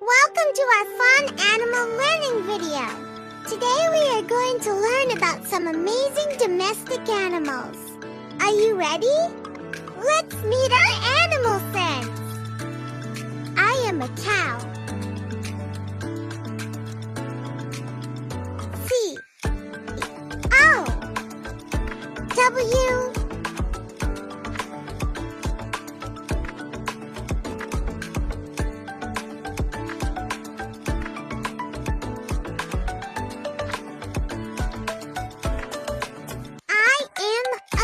Welcome to our fun animal learning video. Today we are going to learn about some amazing domestic animals. Are you ready? Let's meet our animal friends. I am a cow. C O W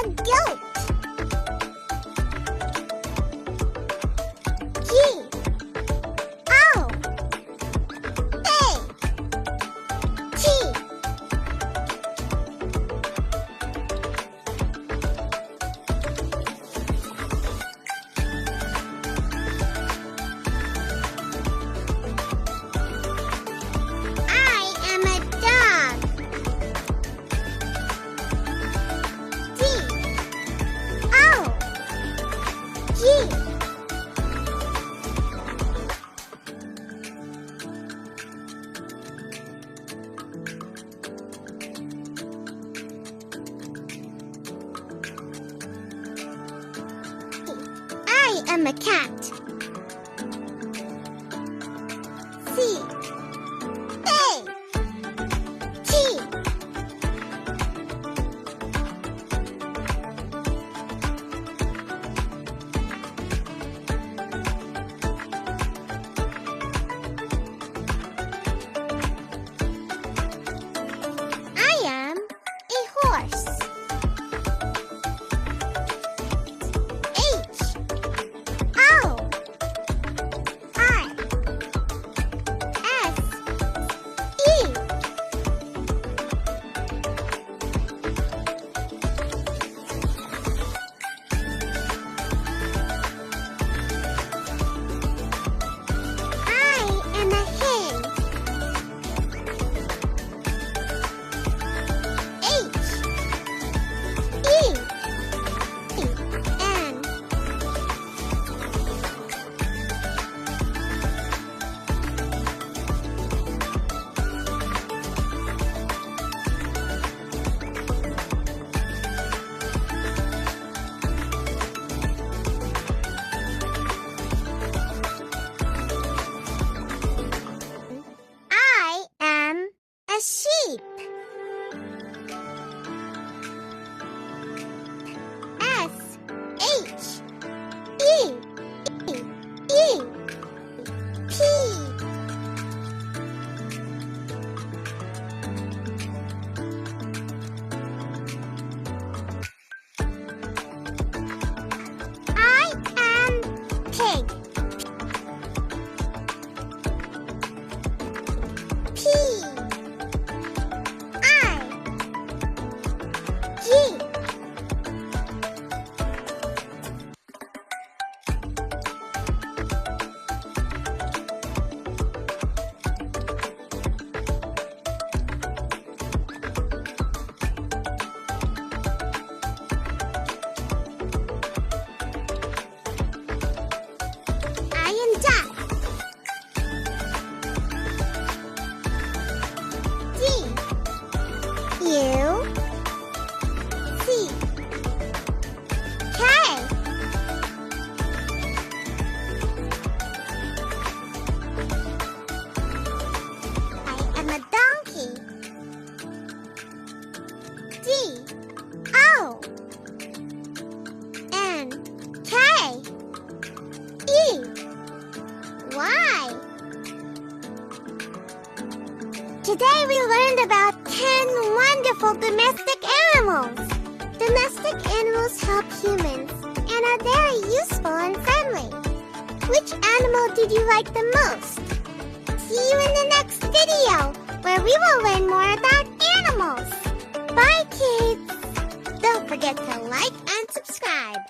a goat. G O A T. I am a dog. D O G. I am a cat. C A T. I am a horse. H O R S E. I am a hen. H E N. I am a sheep. S H E E P. I am pig. P I G. I am duck. D U C K. I am a donkey. D O N K E Y. Today we learned about 10 wonderful domestic animals. Domestic animals help humans and are very useful and friendly. Which animal did you like the most? See you in the next video where we will learn more about animals. Bye kids! Don't forget to like and subscribe.